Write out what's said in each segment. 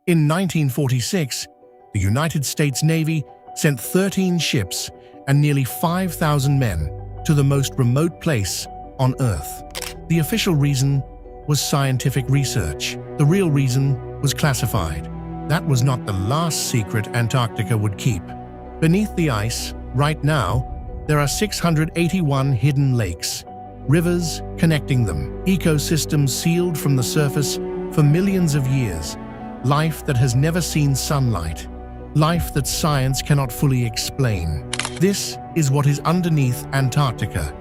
In 1946, the United States Navy sent 13 ships and nearly 5,000 men to the most remote place on Earth. The official reason was scientific research. The real reason was classified. That was not the last secret Antarctica would keep. Beneath the ice, right now, there are 681 hidden lakes, rivers connecting them, ecosystems sealed from the surface for millions of years, life that has never seen sunlight, life that science cannot fully explain. This is what is underneath Antarctica,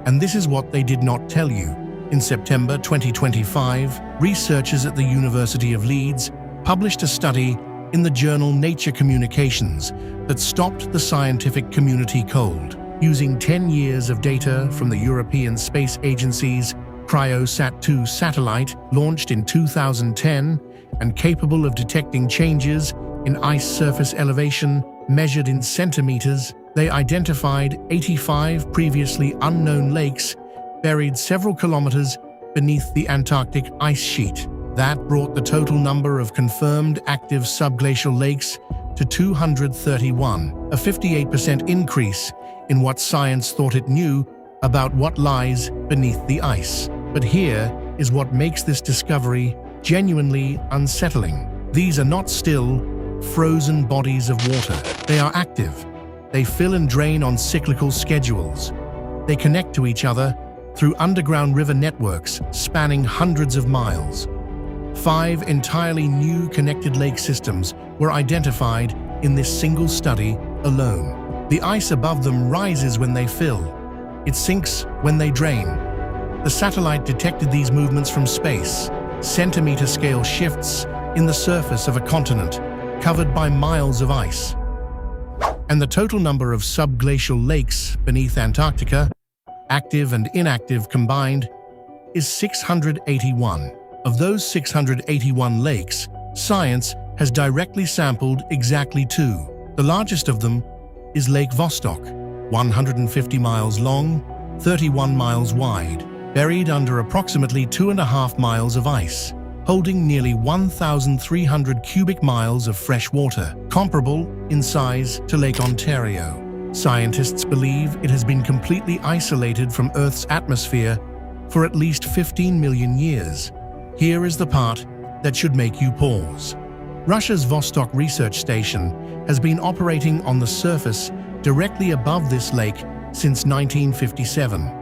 and this is what they did not tell you. In September 2025, researchers at the University of Leeds published a study in the journal Nature Communications that stopped the scientific community cold. Using 10 years of data from the European Space Agency's Cryosat-2 satellite, launched in 2010 and capable of detecting changes in ice surface elevation measured in centimeters, they identified 85 previously unknown lakes buried several kilometers beneath the Antarctic ice sheet. That brought the total number of confirmed active subglacial lakes to 231, a 58% increase in what science thought it knew about what lies beneath the ice. But here is what makes this discovery genuinely unsettling. These are not still, frozen bodies of water. They are active. They fill and drain on cyclical schedules. They connect to each other through underground river networks spanning hundreds of miles. 5 entirely new connected lake systems were identified in this single study alone. The ice above them rises when they fill. It sinks when they drain. The satellite detected these movements from space, centimeter-scale shifts in the surface of a continent covered by miles of ice. And the total number of subglacial lakes beneath Antarctica, active and inactive combined, is 681. Of those 681 lakes, science has directly sampled exactly 2. The largest of them is Lake Vostok, 150 miles long, 31 miles wide, buried under approximately 2.5 miles of ice, holding nearly 1,300 cubic miles of fresh water, comparable in size to Lake Ontario. Scientists believe it has been completely isolated from Earth's atmosphere for at least 15 million years. Here is the part that should make you pause. Russia's Vostok research station has been operating on the surface directly above this lake since 1957.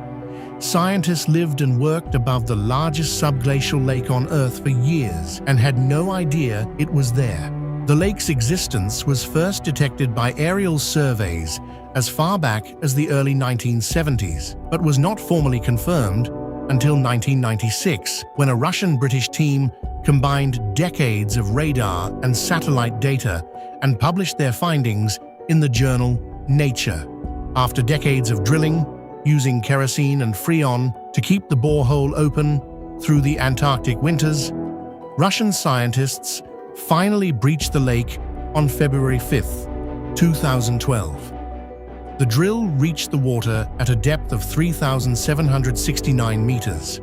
Scientists lived and worked above the largest subglacial lake on Earth for years and had no idea it was there. The lake's existence was first detected by aerial surveys as far back as the early 1970s, but was not formally confirmed until 1996, when a Russian-British team combined decades of radar and satellite data and published their findings in the journal Nature. After decades of drilling, using kerosene and freon to keep the borehole open through the Antarctic winters, Russian scientists finally breached the lake on February 5, 2012. The drill reached the water at a depth of 3,769 meters.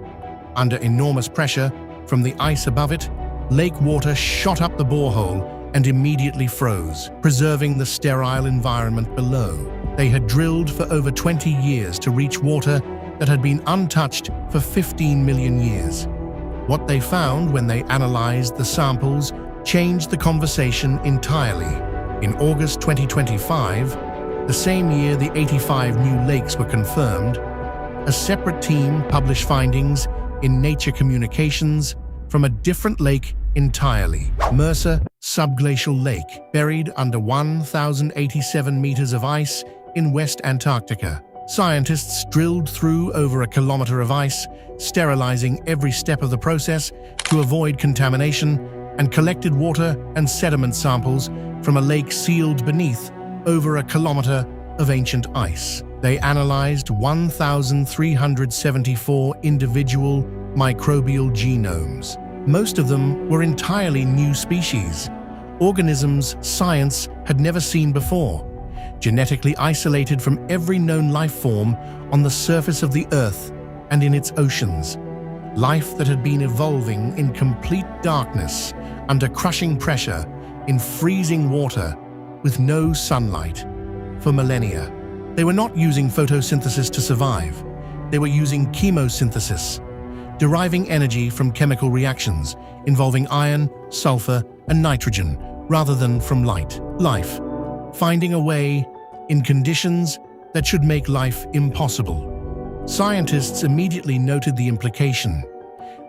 Under enormous pressure from the ice above it, lake water shot up the borehole and immediately froze, preserving the sterile environment below. They had drilled for over 20 years to reach water that had been untouched for 15 million years. What they found when they analyzed the samples changed the conversation entirely. In August 2025, the same year the 85 new lakes were confirmed, a separate team published findings in Nature Communications from a different lake entirely. Mercer Subglacial Lake, buried under 1,087 meters of ice in West Antarctica. Scientists drilled through over a kilometer of ice, sterilizing every step of the process to avoid contamination, and collected water and sediment samples from a lake sealed beneath over a kilometer of ancient ice. They analyzed 1,374 individual microbial genomes. Most of them were entirely new species, organisms science had never seen before, genetically isolated from every known life form on the surface of the Earth and in its oceans. life that had been evolving in complete darkness, under crushing pressure, in freezing water, with no sunlight, for millennia. They were not using photosynthesis to survive. They were using chemosynthesis, deriving energy from chemical reactions involving iron, sulfur, and nitrogen, rather than from life, finding a way in conditions that should make life impossible. Scientists immediately noted the implication.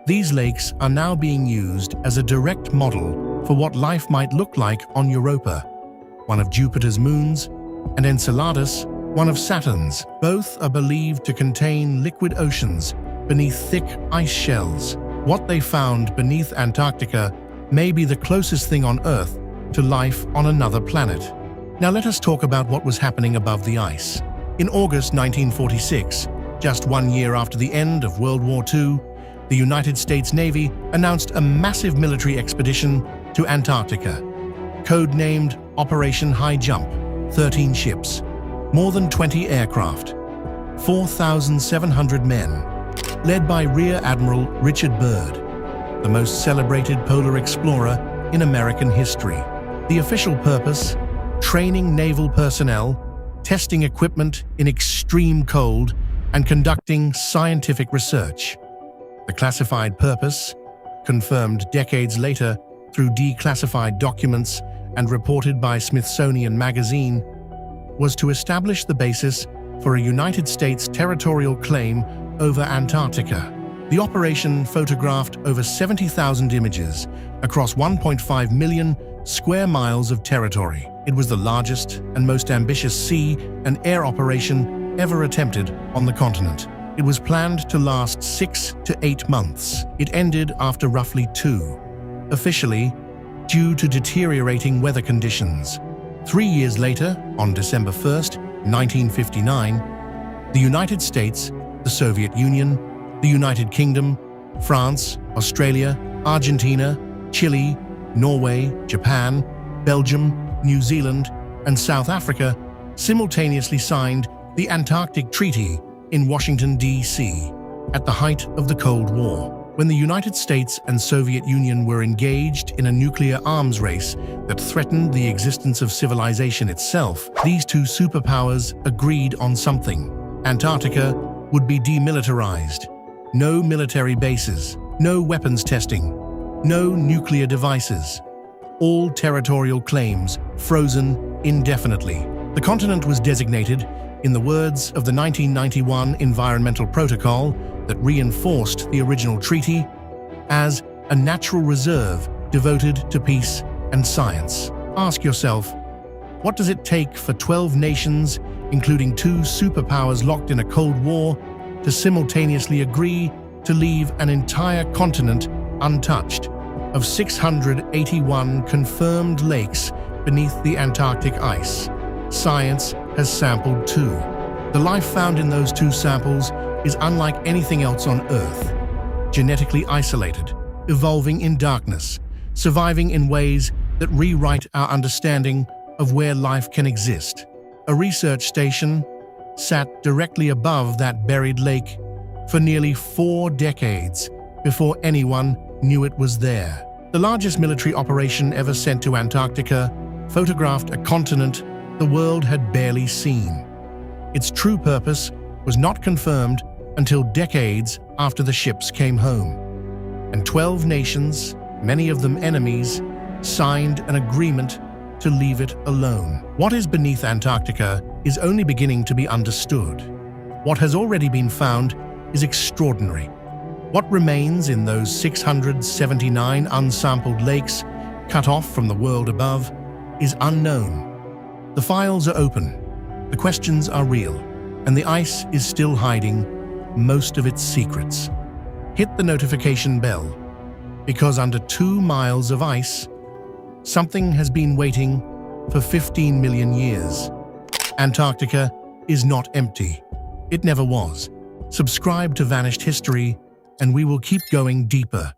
These lakes are now being used as a direct model for what life might look like on Europa, one of Jupiter's moons, and Enceladus, one of Saturn's. Both are believed to contain liquid oceans beneath thick ice shells. What they found beneath Antarctica may be the closest thing on Earth to life on another planet. Now let us talk about what was happening above the ice. In August 1946, just 1 year after the end of World War II, the United States Navy announced a massive military expedition to Antarctica. Codenamed Operation High Jump, 13 ships, more than 20 aircraft, 4,700 men, led by Rear Admiral Richard Byrd, the most celebrated polar explorer in American history. The official purpose: training naval personnel, testing equipment in extreme cold, and conducting scientific research. The classified purpose, confirmed decades later through declassified documents and reported by Smithsonian Magazine, was to establish the basis for a United States territorial claim over Antarctica. The operation photographed over 70,000 images across 1.5 million square miles of territory. It was the largest and most ambitious sea and air operation ever attempted on the continent. It was planned to last 6 to 8 months. It ended after roughly 2, officially due to deteriorating weather conditions. 3 years later, on December 1st, 1959, the United States, the Soviet Union, the United Kingdom, France, Australia, Argentina, Chile, Norway, Japan, Belgium, New Zealand, and South Africa simultaneously signed the Antarctic Treaty in Washington, D.C., at the height of the Cold War. When the United States and Soviet Union were engaged in a nuclear arms race that threatened the existence of civilization itself, these two superpowers agreed on something. Antarctica would be demilitarized. No military bases, no weapons testing, no nuclear devices. All territorial claims frozen indefinitely. The continent was designated, in the words of the 1991 Environmental Protocol that reinforced the original treaty, as a natural reserve devoted to peace and science. Ask yourself, what does it take for 12 nations, including 2 superpowers locked in a Cold War, to simultaneously agree to leave an entire continent untouched? Of 681 confirmed lakes beneath the Antarctic ice, science has sampled 2. The life found in those 2 samples is unlike anything else on Earth. Genetically isolated, evolving in darkness, surviving in ways that rewrite our understanding of where life can exist. A research station sat directly above that buried lake for nearly 4 decades before anyone knew it was there. The largest military operation ever sent to Antarctica photographed a continent the world had barely seen. Its true purpose was not confirmed until decades after the ships came home. And 12 nations, many of them enemies, signed an agreement to leave it alone. What is beneath Antarctica is only beginning to be understood. What has already been found is extraordinary. What remains in those 679 unsampled lakes, cut off from the world above, is unknown. The files are open, the questions are real, and the ice is still hiding most of its secrets. Hit the notification bell, because under 2 miles of ice, something has been waiting for 15 million years. Antarctica is not empty. It never was. Subscribe to Vanished History, and we will keep going deeper